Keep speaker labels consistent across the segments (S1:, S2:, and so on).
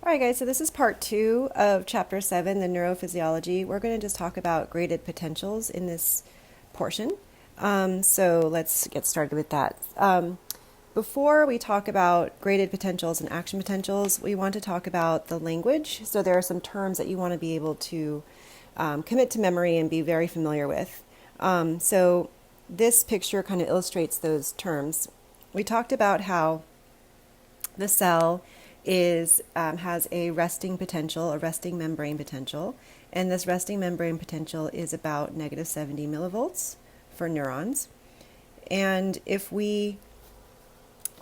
S1: All right, guys, so this is part 2 of chapter 7, the neurophysiology. We're going to just talk about graded potentials in this portion. So let's get started with that. Before we talk about graded potentials and action potentials, we want to talk about the language. So there are some terms that you want to be able to commit to memory and be very familiar with. So this picture kind of illustrates those terms. We talked about how the cell has a resting potential, a resting membrane potential, and this resting membrane potential is about negative 70 millivolts for neurons. And if we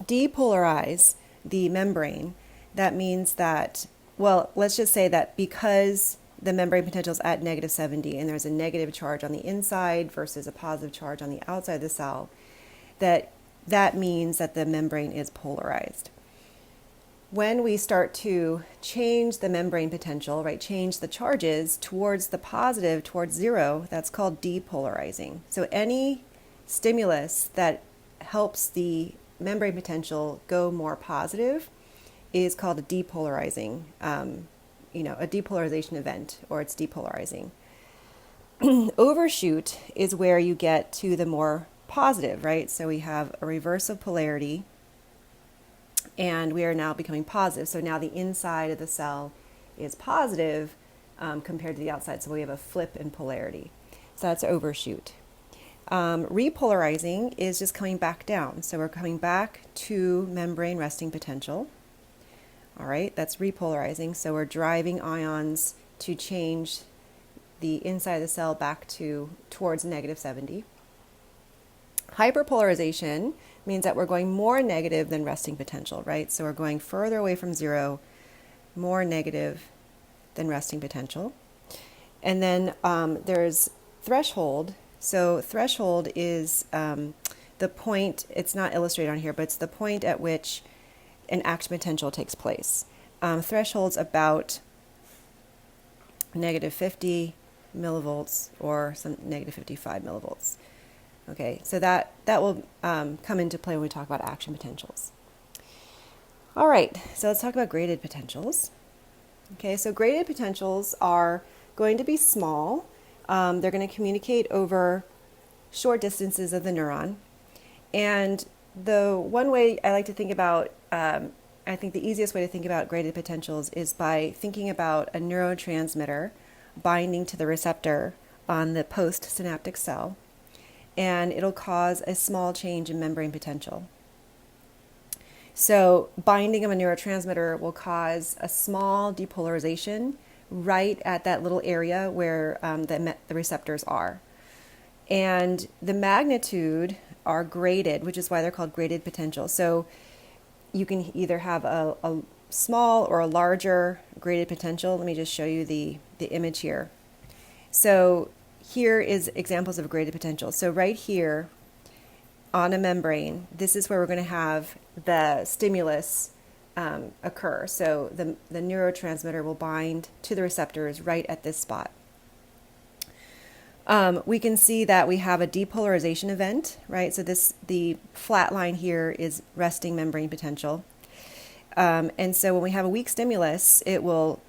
S1: depolarize the membrane, that means that, well, let's just say that because the membrane potential is at negative 70 and there's a negative charge on the inside versus a positive charge on the outside of the cell, that means that the membrane is polarized. When we start to change the membrane potential, right, change the charges towards the positive, towards zero, that's called depolarizing. So any stimulus that helps the membrane potential go more positive is called a depolarizing, a depolarization event, or it's depolarizing. Overshoot is where you get to the more positive, right? So we have a reverse of polarity, and we are now becoming positive. So now the inside of the cell is positive compared to the outside. So we have a flip in polarity. So that's overshoot. Repolarizing is just coming back down. So we're coming back to membrane resting potential. All right, that's repolarizing. So we're driving ions to change the inside of the cell back towards negative 70. Hyperpolarization means that we're going more negative than resting potential, right? So we're going further away from zero, more negative than resting potential. And then there's threshold. So threshold is the point, it's not illustrated on here, but it's the point at which an action potential takes place. Threshold's about negative 50 millivolts or some negative 55 millivolts. Okay, so that will come into play when we talk about action potentials. All right, so let's talk about graded potentials. Okay, so graded potentials are going to be small. They're going to communicate over short distances of the neuron. And the one way I like to think about, I think the easiest way to think about graded potentials is by thinking about a neurotransmitter binding to the receptor on the postsynaptic cell, and it'll cause a small change in membrane potential. So binding of a neurotransmitter will cause a small depolarization right at that little area where the receptors are. And the magnitude are graded, which is why they're called graded potentials. So you can either have a small or a larger graded potential. Let me just show you the image here. So here is examples of graded potential. So right here on a membrane, this is where we're going to have the stimulus occur. So the neurotransmitter will bind to the receptors right at this spot. We can see that we have a depolarization event, right? So the flat line here is resting membrane potential. And so when we have a weak stimulus, it will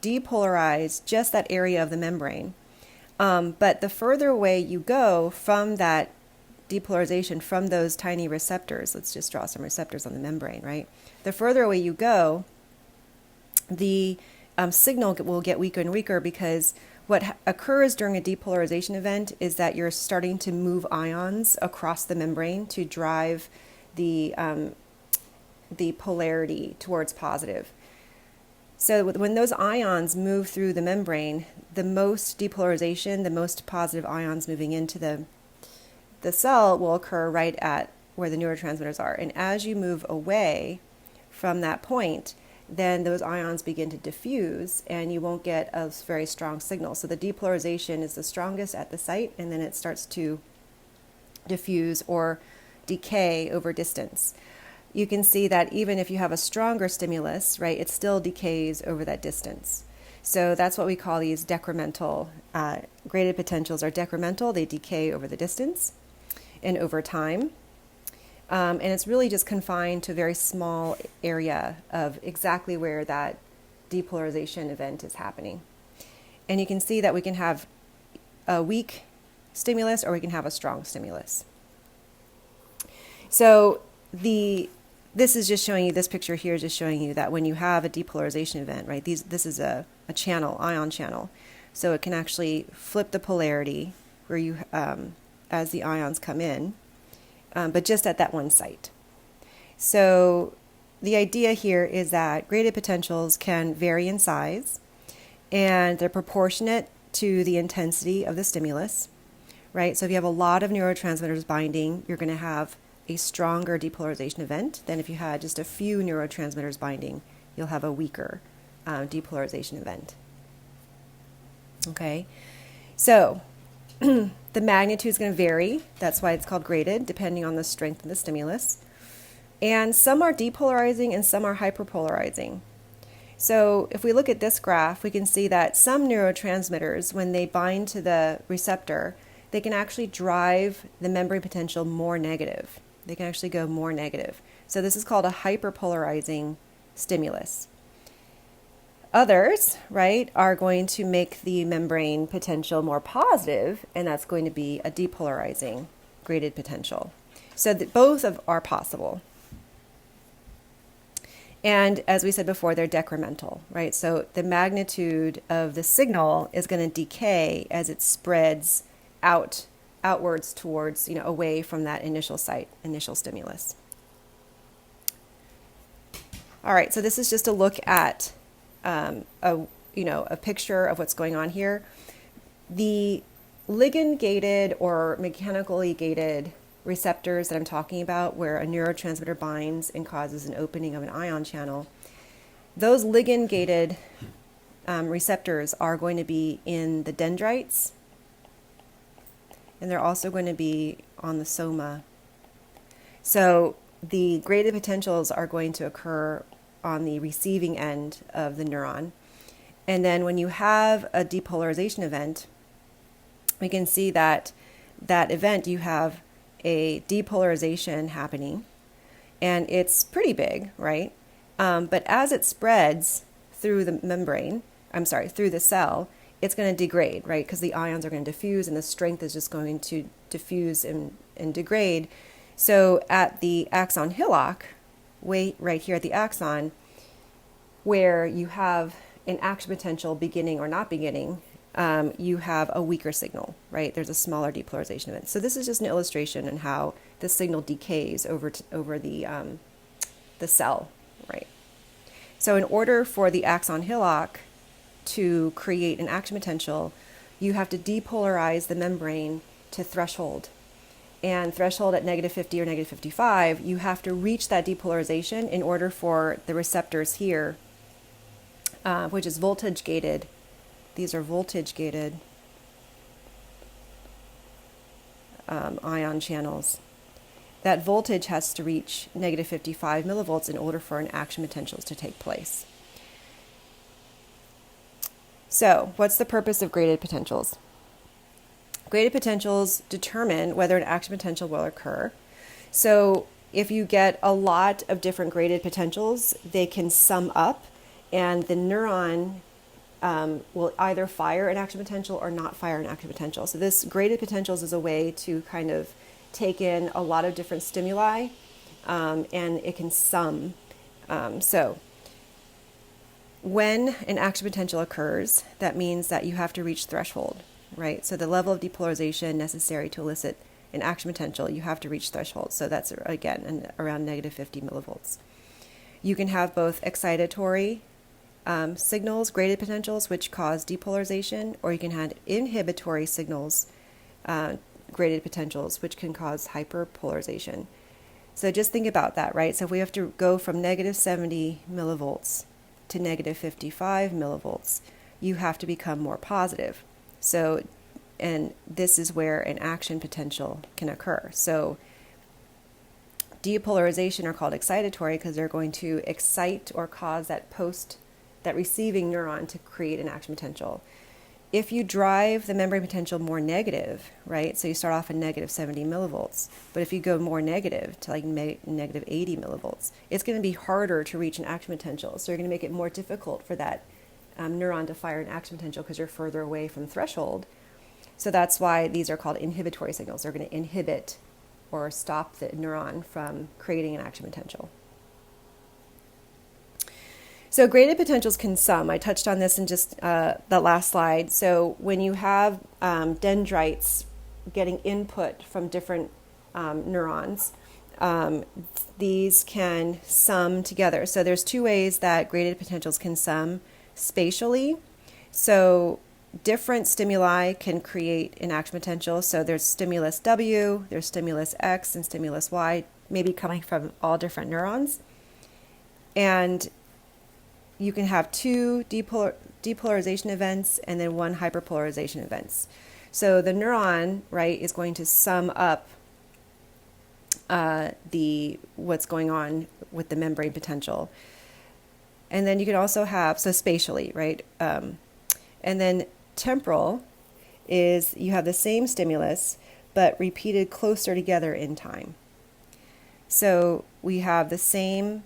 S1: depolarize just that area of the membrane. But the further away you go from that depolarization, from those tiny receptors, let's just draw some receptors on the membrane, right? The further away you go, the signal will get weaker and weaker, because what occurs during a depolarization event is that you're starting to move ions across the membrane to drive the polarity towards positive. So when those ions move through the membrane, the most depolarization, the most positive ions moving into the cell will occur right at where the neurotransmitters are. And as you move away from that point, then those ions begin to diffuse and you won't get a very strong signal. So the depolarization is the strongest at the site, and then it starts to diffuse or decay over distance. You can see that even if you have a stronger stimulus, right, it still decays over that distance. So that's what we call these decremental. Graded potentials are decremental. They decay over the distance and over time. And it's really just confined to a very small area of exactly where that depolarization event is happening. And you can see that we can have a weak stimulus or we can have a strong stimulus. So this is just showing you, this picture here is just showing you that when you have a depolarization event, right, this is a channel, ion channel. So it can actually flip the polarity where you, as the ions come in, but just at that one site. So the idea here is that graded potentials can vary in size, and they're proportionate to the intensity of the stimulus, right? So if you have a lot of neurotransmitters binding, you're going to have a stronger depolarization event than if you had just a few neurotransmitters binding. You'll have a weaker depolarization event. Okay, so the magnitude is going to vary. That's why it's called graded, depending on the strength of the stimulus. And some are depolarizing and some are hyperpolarizing. So if we look at this graph, we can see that some neurotransmitters, when they bind to the receptor, they can actually drive the membrane potential more negative. They can actually go more negative. So this is called a hyperpolarizing stimulus. Others, right, are going to make the membrane potential more positive, and that's going to be a depolarizing graded potential. So both are possible. And as we said before, they're decremental, right? So the magnitude of the signal is going to decay as it spreads outwards towards, away from that initial site, initial stimulus. All right, so this is just a look at a picture of what's going on here. The ligand-gated or mechanically gated receptors that I'm talking about, where a neurotransmitter binds and causes an opening of an ion channel, those ligand-gated receptors are going to be in the dendrites, and they're also going to be on the soma. So the graded potentials are going to occur on the receiving end of the neuron. And then when you have a depolarization event, we can see that event, you have a depolarization happening, and it's pretty big, right? But as it spreads through the membrane, through the cell, it's going to degrade, right? Because the ions are going to diffuse, and the strength is just going to diffuse and degrade. So at the axon hillock, right here at the axon, where you have an action potential beginning or not beginning, you have a weaker signal, right? There's a smaller depolarization event. So this is just an illustration on how the signal decays over the cell, right? So in order for the axon hillock to create an action potential, you have to depolarize the membrane to threshold. And threshold at -50 or -55, you have to reach that depolarization in order for the receptors here, which is voltage gated. These are voltage gated ion channels. That voltage has to reach -55 millivolts in order for an action potential to take place. So, what's the purpose of graded potentials? Graded potentials determine whether an action potential will occur. So if you get a lot of different graded potentials, they can sum up, and the neuron will either fire an action potential or not fire an action potential. So this graded potentials is a way to kind of take in a lot of different stimuli, and it can sum. So when an action potential occurs, that means that you have to reach threshold, right? So the level of depolarization necessary to elicit an action potential, you have to reach threshold. So that's, again, around -50 millivolts. You can have both excitatory signals, graded potentials, which cause depolarization, or you can have inhibitory signals, graded potentials, which can cause hyperpolarization. So just think about that, right? So if we have to go from -70 millivolts to -55 millivolts, you have to become more positive. So, and this is where an action potential can occur. So depolarization are called excitatory because they're going to excite or cause that receiving neuron to create an action potential. if you drive the membrane potential more negative, right? So you start off at negative 70 millivolts, but if you go more negative to like negative 80 millivolts, it's going to be harder to reach an action potential. So you're going to make it more difficult for that neuron to fire an action potential because you're further away from threshold. So that's why these are called inhibitory signals. They're going to inhibit or stop the neuron from creating an action potential. So graded potentials can sum. I touched on this in just the last slide. So when you have dendrites getting input from different neurons, these can sum together. So there's two ways that graded potentials can sum spatially. So different stimuli can create an action potential. So there's stimulus W, there's stimulus X, and stimulus Y, maybe coming from all different neurons. And you can have two depolarization events and then one hyperpolarization events. So the neuron, right, is going to sum up what's going on with the membrane potential. And then you can also have, so spatially, right? And then temporal is you have the same stimulus, but repeated closer together in time. So we have the same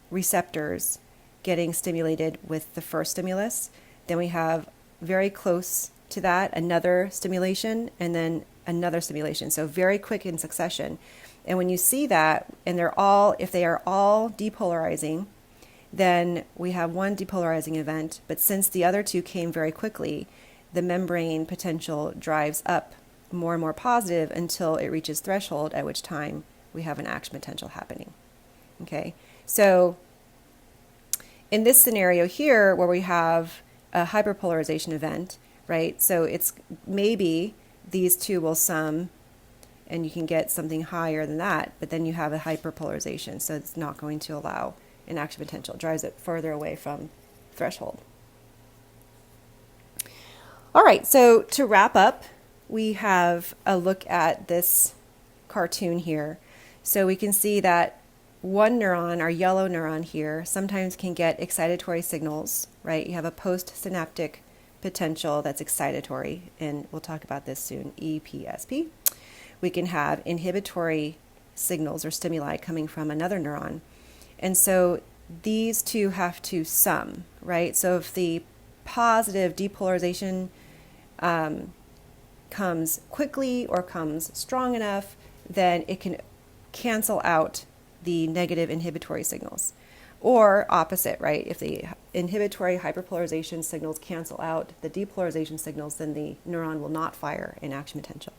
S1: receptors getting stimulated with the first stimulus. Then we have very close to that another stimulation and then another stimulation. So very quick in succession. And when you see that, and if they are all depolarizing, then we have one depolarizing event. But since the other two came very quickly, the membrane potential drives up more and more positive until it reaches threshold, at which time we have an action potential happening. Okay, so in this scenario here, where we have a hyperpolarization event, right? So it's maybe these two will sum and you can get something higher than that, but then you have a hyperpolarization. So it's not going to allow an action potential. It drives it further away from threshold. All right, so to wrap up, we have a look at this cartoon here. So we can see that one neuron, our yellow neuron here, sometimes can get excitatory signals, right? You have a postsynaptic potential that's excitatory, and we'll talk about this soon, EPSP. We can have inhibitory signals or stimuli coming from another neuron. And so these two have to sum, right? So if the positive depolarization comes quickly or comes strong enough, then it can cancel out the negative inhibitory signals. Or opposite, right? If the inhibitory hyperpolarization signals cancel out the depolarization signals, then the neuron will not fire an action potential.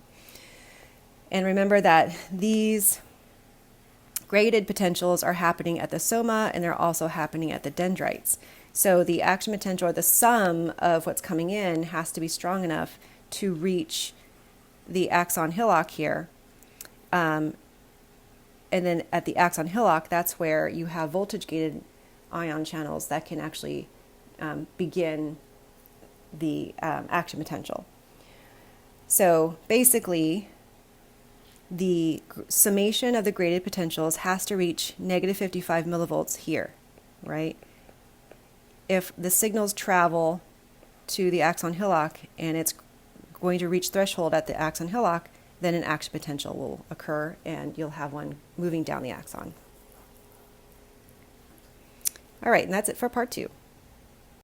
S1: And remember that these graded potentials are happening at the soma and they're also happening at the dendrites. So the action potential, or the sum of what's coming in, has to be strong enough to reach the axon hillock here. And then at the axon hillock, that's where you have voltage-gated ion channels that can actually begin the action potential. So basically, the summation of the graded potentials has to reach negative 55 millivolts here, right? If the signals travel to the axon hillock and it's going to reach threshold at the axon hillock, then an action potential will occur and you'll have one moving down the axon. All right, and that's it for part 2.